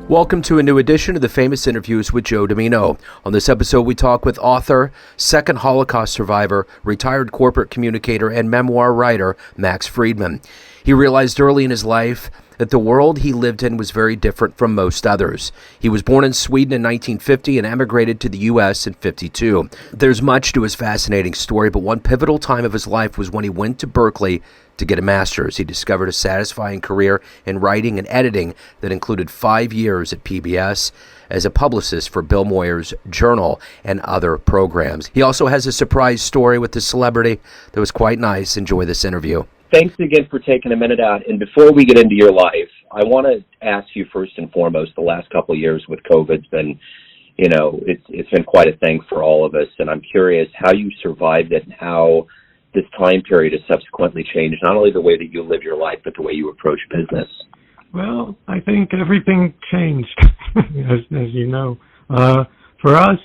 Welcome to a new edition of the Famous Interviews with Joe Dimino. On this episode, we talk with author, second Holocaust survivor, retired corporate communicator, and memoir writer Max Friedman. He realized early in his life that the world he lived in was very different from most others. He was born in Sweden in 1950 and emigrated to the U.S. in 52. There's much to his fascinating story, but one pivotal time of his life was when he went to Berkeley to get a master's. He discovered a satisfying career in writing and editing that included 5 years at PBS as a publicist for Bill Moyers Journal and other programs. He also has a surprise story with this celebrity that was quite nice. Enjoy this interview. Thanks again for taking a minute out. And before we get into your life, I want to ask you first and foremost, the last couple of years with COVID's been, it's been quite a thing for all of us. And I'm curious how you survived it and how this time period has subsequently changed not only the way that you live your life, but the way you approach business. Well, I think everything changed, as you know. For us,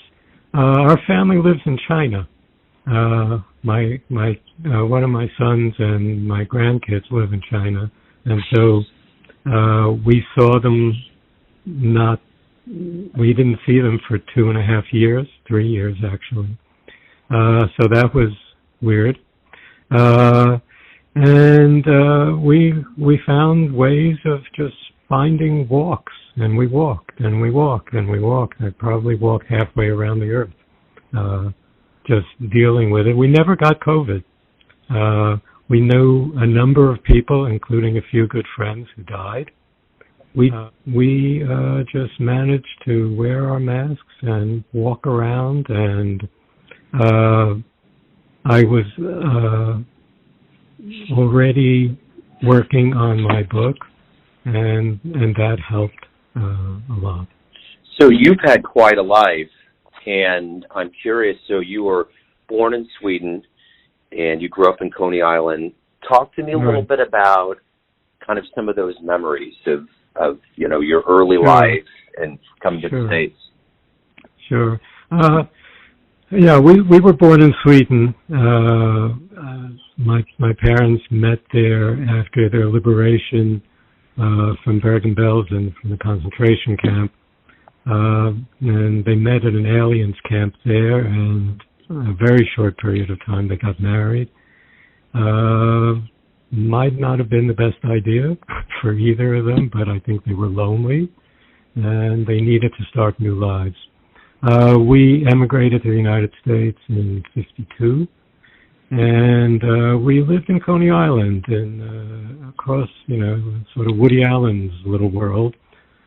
our family lives in China. One of my sons and my grandkids live in China, and so we saw them we didn't see them for 2.5 years, 3 years actually. So that was weird. We found ways of just finding walks, and we walked, and we walked, and we walked. I probably walked halfway around the earth, just dealing with it. We never got COVID. We knew a number of people, including a few good friends, who died. We just managed to wear our masks and walk around, and I was already working on my book, and that helped a lot. So you've had quite a life, and I'm curious, so you were born in Sweden, and you grew up in Coney Island. Talk to me a little bit about kind of some of those memories of your early life and coming to the States. Sure. We were born in Sweden. My parents met there after their liberation from Bergen-Belsen, from the concentration camp. And they met at an aliens camp there, and a very short period of time they got married. Might not have been the best idea for either of them, but I think they were lonely, and they needed to start new lives. We emigrated to the United States in 52, and we lived in Coney Island, and across, sort of Woody Allen's little world.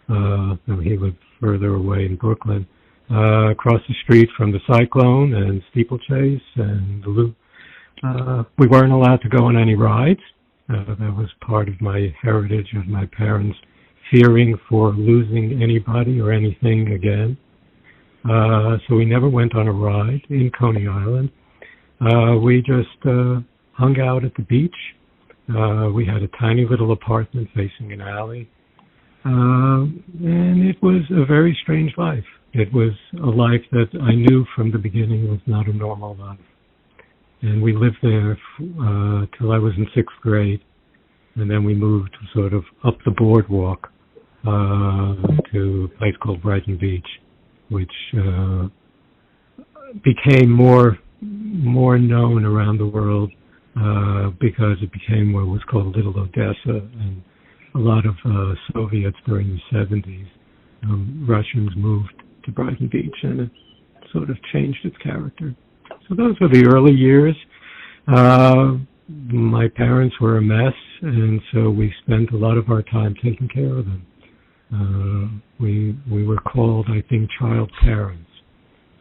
He lived further away in Brooklyn, across the street from the Cyclone and Steeplechase and the Loop. We weren't allowed to go on any rides. That was part of my heritage of my parents fearing for losing anybody or anything again. So we never went on a ride in Coney Island. We just hung out at the beach. We had a tiny little apartment facing an alley. And it was a very strange life. It was a life that I knew from the beginning was not a normal life. And we lived there till I was in 6th grade. And then we moved sort of up the boardwalk to a place called Brighton Beach, which became more known around the world because it became what was called Little Odessa, and a lot of Soviets during the 70s, Russians moved to Brighton Beach, and it sort of changed its character. So those were the early years. My parents were a mess, and so we spent a lot of our time taking care of them. We were called, I think, child parents.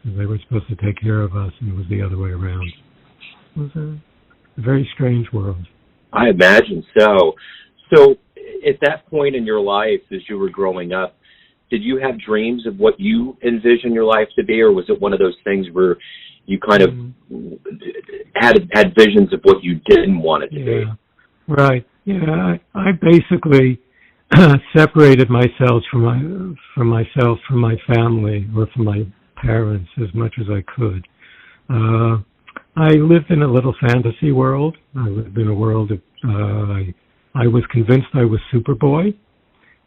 They were supposed to take care of us, and it was the other way around. It was a very strange world. I imagine so. So at that point in your life, as you were growing up, did you have dreams of what you envisioned your life to be, or was it one of those things where you kind of had visions of what you didn't want it to be? Right. Yeah, I basically separated myself from my family, or from my parents, as much as I could. I lived in a little fantasy world. I lived in a world of, I was convinced I was Superboy,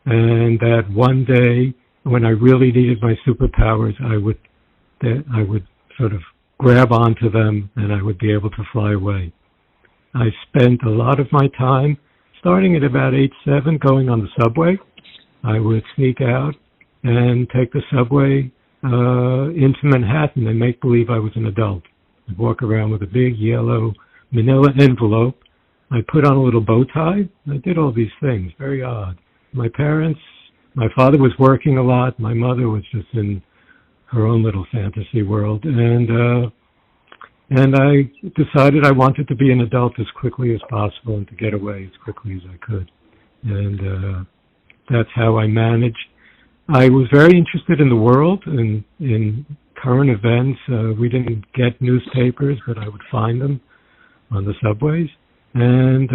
and that one day when I really needed my superpowers, I would sort of grab onto them and I would be able to fly away. I spent a lot of my time, starting at about 8-7, going on the subway. I would sneak out and take the subway into Manhattan and make believe I was an adult. I'd walk around with a big yellow manila envelope. I put on a little bow tie. I did all these things, very odd. My father was working a lot. My mother was just in her own little fantasy world. And I decided I wanted to be an adult as quickly as possible and to get away as quickly as I could. And that's how I managed. I was very interested in the world and in current events. We didn't get newspapers, but I would find them on the subways. And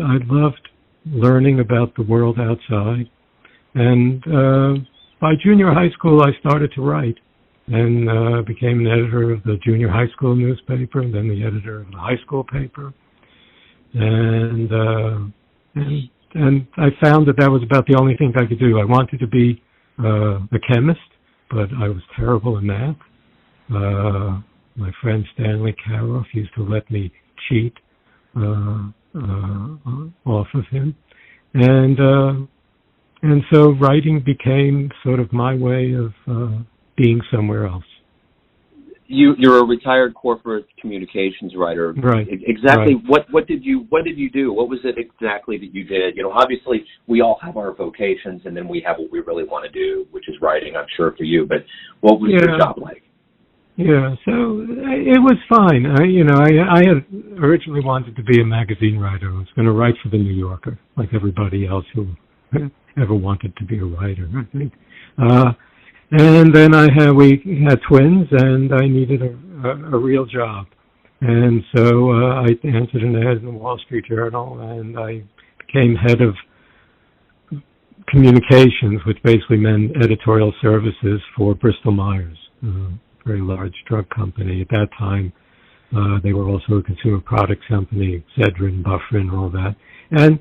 I loved learning about the world outside. And by junior high school, I started to write and became an editor of the junior high school newspaper and then the editor of the high school paper. And I found that was about the only thing I could do. I wanted to be a chemist, but I was terrible in math. My friend Stanley Karoff used to let me cheat off of him. And so writing became sort of my way of being somewhere else. You're a retired corporate communications writer. Right. Exactly. Right. What did you do? What was it exactly that you did? Obviously we all have our vocations and then we have what we really want to do, which is writing, I'm sure for you, but what was your job like? Yeah, so it was fine. I had originally wanted to be a magazine writer. I was going to write for the New Yorker, like everybody else who ever wanted to be a writer, I think. And then we had twins, and I needed a real job. And so I answered an ad in the Wall Street Journal, and I became head of communications, which basically meant editorial services for Bristol Myers, very large drug company. At that time, they were also a consumer products company, Zedrin, Bufferin, all that. And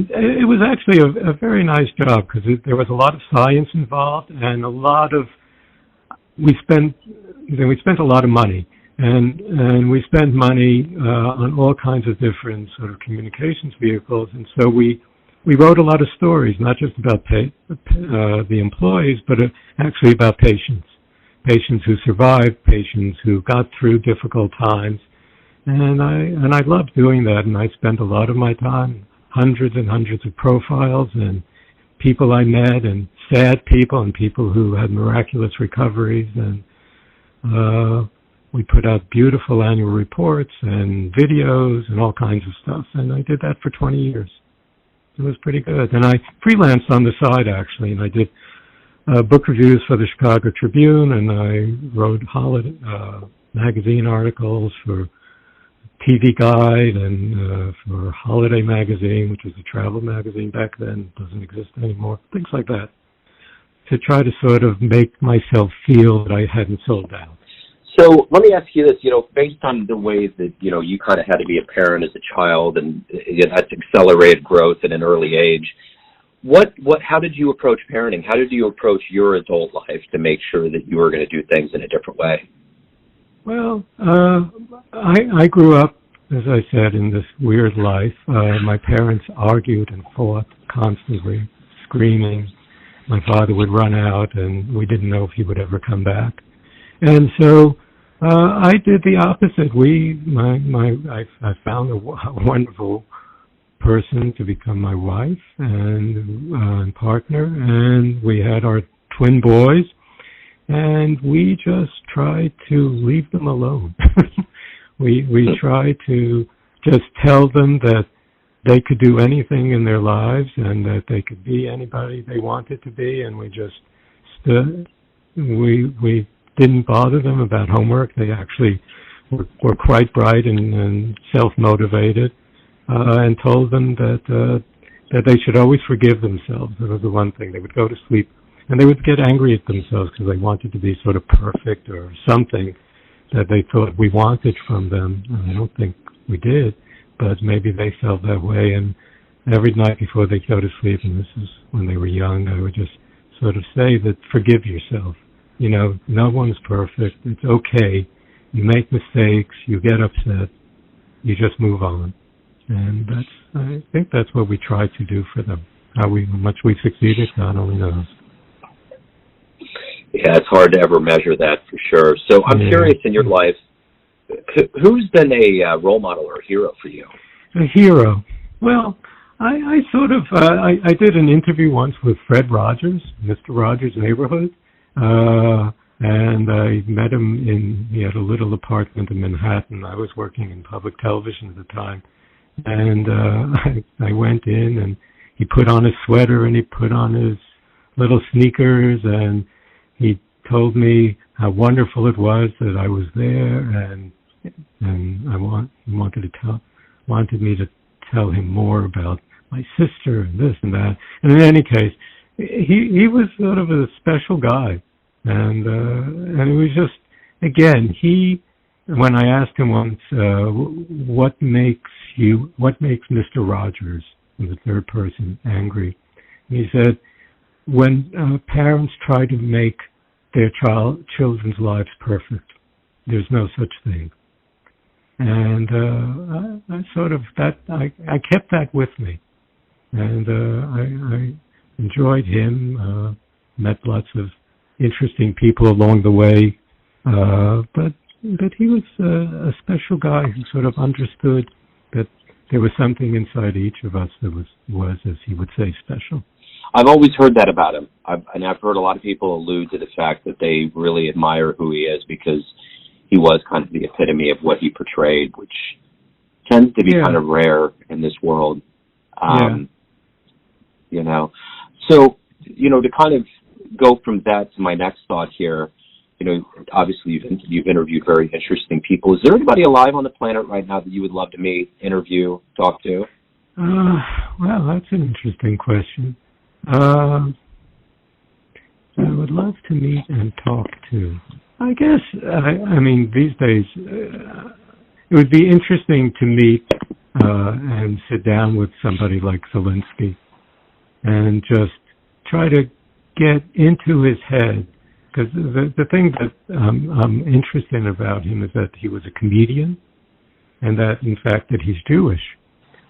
it was actually a very nice job because there was a lot of science involved and we spent a lot of money. And we spent money on all kinds of different sort of communications vehicles. And so we wrote a lot of stories, not just about the employees, but actually about patients who survived, patients who got through difficult times. And I loved doing that. And I spent a lot of my time, hundreds and hundreds of profiles and people I met and sad people and people who had miraculous recoveries. And we put out beautiful annual reports and videos and all kinds of stuff. And I did that for 20 years. It was pretty good. And I freelanced on the side, actually, and I did book reviews for the Chicago Tribune, and I wrote magazine articles for TV Guide and for Holiday Magazine, which was a travel magazine back then. It doesn't exist anymore. Things like that, to try to sort of make myself feel that I hadn't sold out. So let me ask you this, based on the way that, you kind of had to be a parent as a child and it had accelerated growth at an early age, how did you approach parenting? How did you approach your adult life to make sure that you were going to do things in a different way? Well, I grew up, as I said, in this weird life. My parents argued and fought constantly, screaming. My father would run out and we didn't know if he would ever come back. And so I did the opposite. I found a wonderful person to become my wife and partner, and we had our twin boys, and we just tried to leave them alone. we tried to just tell them that they could do anything in their lives and that they could be anybody they wanted to be, and we just we didn't bother them about homework. They actually were quite bright and self-motivated, and told them that they should always forgive themselves. That was the one thing. They would go to sleep and they would get angry at themselves because they wanted to be sort of perfect or something that they thought we wanted from them. And I don't think we did, but maybe they felt that way. And every night before they go to sleep, and this is when they were young, I would just sort of say that forgive yourself. You know, no one's perfect. It's okay. You make mistakes. You get upset. You just move on. And I think that's what we try to do for them. How much we succeeded, God only knows. Yeah, it's hard to ever measure that for sure. So I'm curious, in your life, who's been a role model or a hero for you? A hero? Well, I sort of, I did an interview once with Fred Rogers, Mr. Rogers' Neighborhood, and I met him he had a little apartment in Manhattan. I was working in public television at the time, and I went in, and he put on his sweater, and he put on his little sneakers, and he told me how wonderful it was that I was there, and he wanted me to tell him more about my sister and this and that. And in any case, he was sort of a special guy, and it was just, again, when I asked him once, what makes Mr. Rogers, in the third person, angry? He said, when parents try to make their children's lives perfect, there's no such thing. And I kept that with me, and I enjoyed him. Met lots of interesting people along the way, but he was a special guy who sort of understood that there was something inside each of us that was, as he would say, special. I've always heard that about him, and I've heard a lot of people allude to the fact that they really admire who he is because he was kind of the epitome of what he portrayed, which tends to be kind of rare in this world. You know, so, you know, to kind of go from that to my next thought here, you know, obviously you've interviewed very interesting people. Is there anybody alive on the planet right now that you would love to meet, interview, talk to? Well, that's an interesting question. I would love to meet and talk to. I guess, I mean, these days, it would be interesting to meet and sit down with somebody like Zelensky and just try to get into his head. Because the thing that I'm interested in about him is that he was a comedian, and that, in fact, that he's Jewish.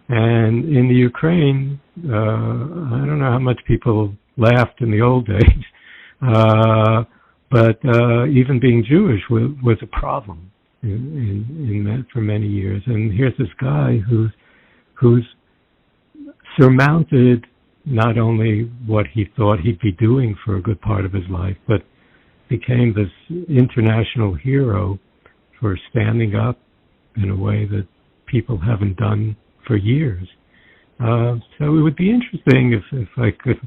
And in the Ukraine, I don't know how much people laughed in the old days, but even being Jewish was a problem in that for many years. And here's this guy who's surmounted not only what he thought he'd be doing for a good part of his life, but became this international hero for standing up in a way that people haven't done for years. So it would be interesting if I could,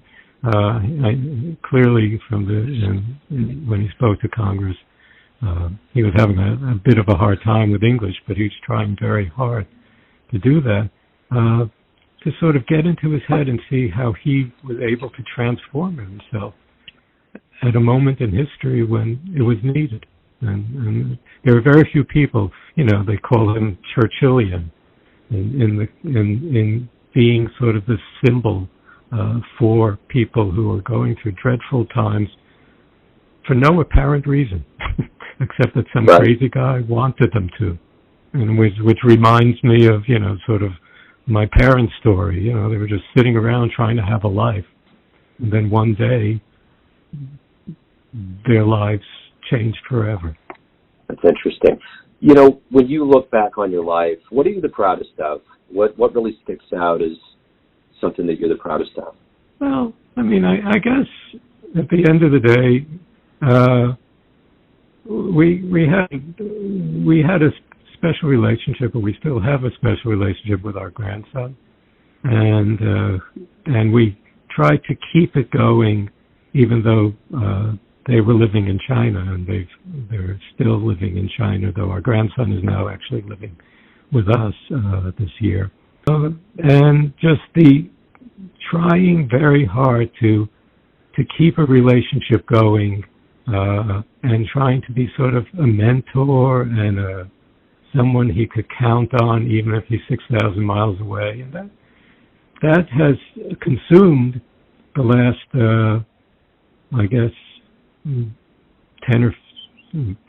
clearly from when he spoke to Congress, he was having a bit of a hard time with English, but he was trying very hard to do that, to sort of get into his head and see how he was able to transform himself at a moment in history when it was needed. And there are very few people, you know, they call him Churchillian, in being sort of this symbol for people who are going through dreadful times for no apparent reason, except that some crazy guy wanted them to, and which reminds me of, you know, sort of my parents' story. You know, they were just sitting around trying to have a life, and then one day their lives changed forever. That's interesting. You know, when you look back on your life, what are you the proudest of? What really sticks out as something that you're the proudest of? Well, I mean, I guess at the end of the day, we had a special relationship, or we still have a special relationship with our grandson, and we tried to keep it going, even though they were living in China, and they're still living in China, though our grandson is now actually living with us this year. And just the trying very hard to keep a relationship going, and trying to be sort of a mentor and someone he could count on, even if he's 6,000 miles away. And that has consumed the last, I guess, 10 or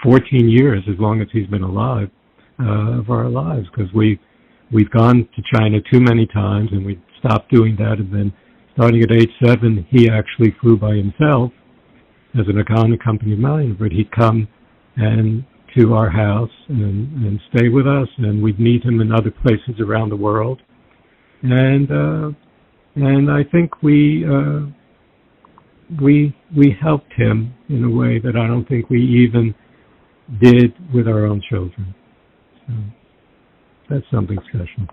14 years, as long as he's been alive, of our lives, because we've gone to China too many times, and we stopped doing that, and then starting at age 7, he actually flew by himself as an unaccompanied minor, but he'd come and to our house and stay with us, and we'd meet him in other places around the world, and I think we helped him in a way that I don't think we even did with our own children. So that's something special.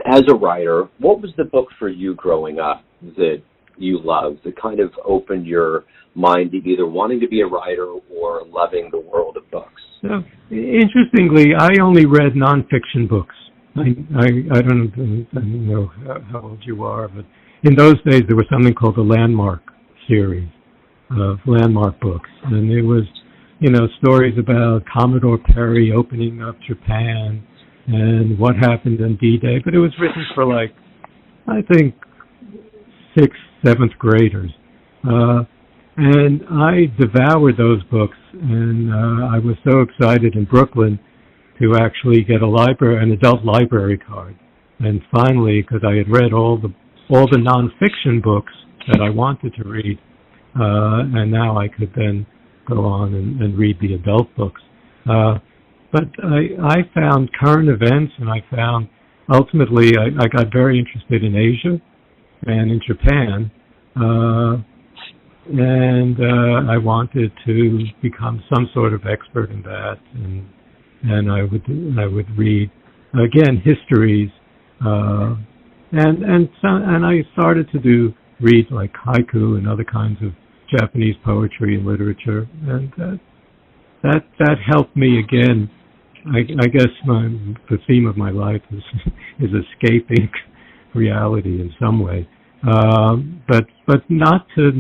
As a writer, what was the book for you growing up that you loved, that kind of opened your mind to either wanting to be a writer or loving the world of books? So, interestingly, I only read nonfiction books. I don't know how old you are, but in those days there was something called the Landmark series of Landmark books, and it was, stories about Commodore Perry opening up Japan and what happened on D-Day, but it was written for I think 6th, 7th graders. And I devoured those books, and I was so excited in Brooklyn to actually get an adult library card. And finally, because I had read all the nonfiction books that I wanted to read, and now I could then go on and read the adult books. But I found current events, and I found ultimately I got very interested in Asia and in Japan, and I wanted to become some sort of expert in that, and I would read again histories, and I started to read like haiku and other kinds of Japanese poetry and literature, and that helped me again. I guess the theme of my life is escaping reality in some way, but not to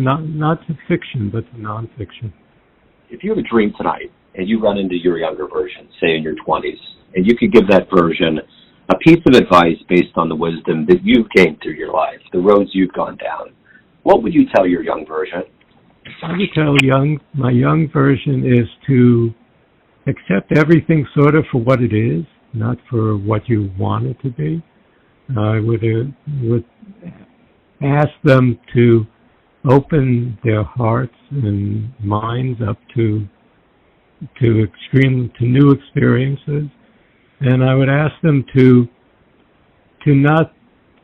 fiction, but to nonfiction. If you have a dream tonight and you run into your younger version, say in your 20s, and you could give that version a piece of advice based on the wisdom that you've gained through your life, the roads you've gone down, what would you tell your young version? I would tell my young version is to accept everything sort of for what it is, not for what you want it to be. I would ask them to open their hearts and minds up to new experiences, and I would ask them to not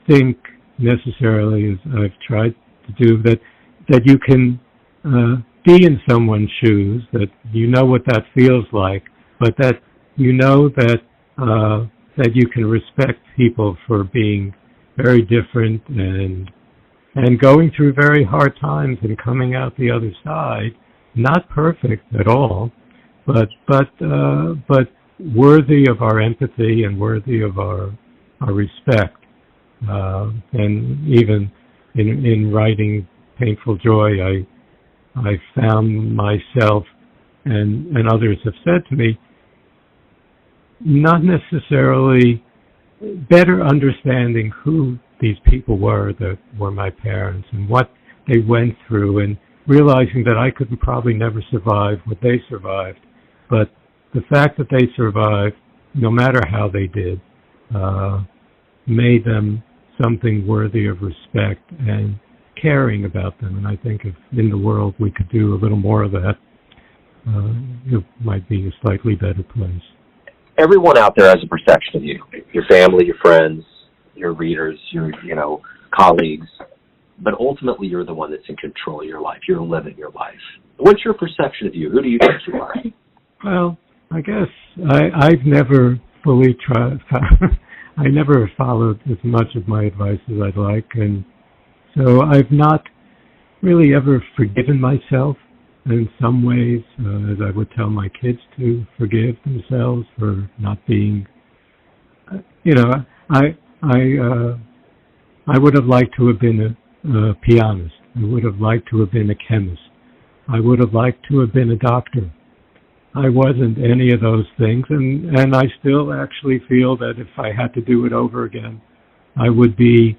think necessarily, as I've tried to do, that you can be in someone's shoes, that you know what that feels like, but that you know that you can respect people for being very different and going through very hard times and coming out the other side, not perfect at all, but worthy of our empathy and worthy of our respect. And even in writing Painful Joy, I found myself, and others have said to me, not necessarily better understanding who these people were that were my parents and what they went through, and realizing that I could probably never survive what they survived, but the fact that they survived, no matter how they did, made them something worthy of respect and caring about them. And I think if in the world we could do a little more of that, it might be a slightly better place. Everyone out there has a perception of you, your family, your friends, your readers, your colleagues, but ultimately you're the one that's in control of your life. You're living your life. What's your perception of you? Who do you think you are? Well, I guess I've never fully tried. I never followed as much of my advice as I'd like, and so I've not really ever forgiven myself in some ways, as I would tell my kids to forgive themselves for not being, I would have liked to have been a pianist. I would have liked to have been a chemist. I would have liked to have been a doctor. I wasn't any of those things, and I still actually feel that if I had to do it over again, I would be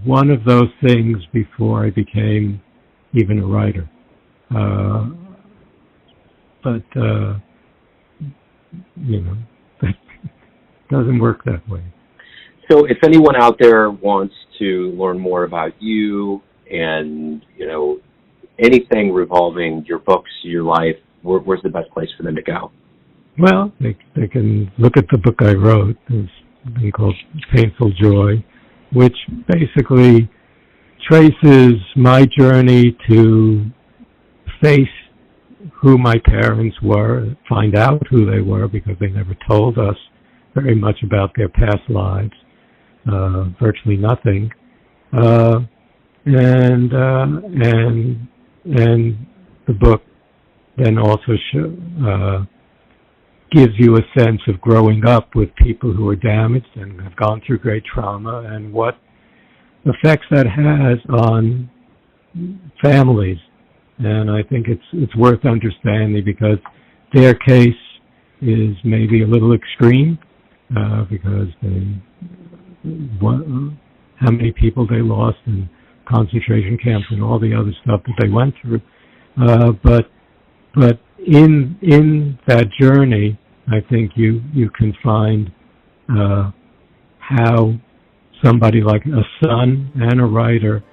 one of those things before I became even a writer. But that doesn't work that way. So if anyone out there wants to learn more about you and, anything revolving your books, your life, where's the best place for them to go? Well, they can look at the book I wrote. It's a thing called Painful Joy, which basically traces my journey to face who my parents were, find out who they were because they never told us very much about their past lives, virtually nothing, and the book then also gives you a sense of growing up with people who are damaged and have gone through great trauma and what effects that has on families. And I think it's worth understanding because their case is maybe a little extreme because how many people they lost in concentration camps and all the other stuff that they went through. But in that journey, I think you can find how somebody like a son and a writer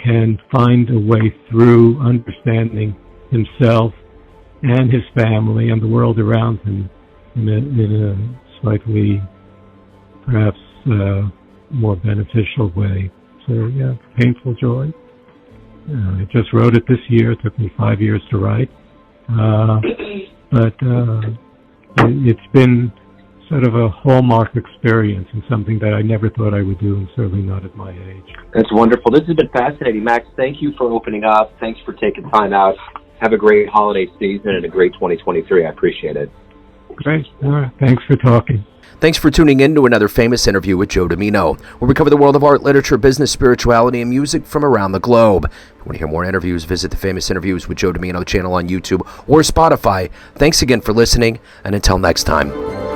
can find a way through understanding himself and his family and the world around him in a slightly, perhaps, more beneficial way. So, yeah, Painful Joy. I just wrote it this year. It took me 5 years to write. But it's been sort of a hallmark experience and something that I never thought I would do, and certainly not at my age. That's wonderful. This has been fascinating. Max, thank you for opening up. Thanks for taking time out. Have a great holiday season and a great 2023. I appreciate it. Great. All right. Thanks for talking. Thanks for tuning in to another famous interview with Joe Dimino, where we cover the world of art, literature, business, spirituality, and music from around the globe. If you want to hear more interviews, visit the Famous Interviews with Joe Dimino channel on YouTube or Spotify. Thanks again for listening, and until next time.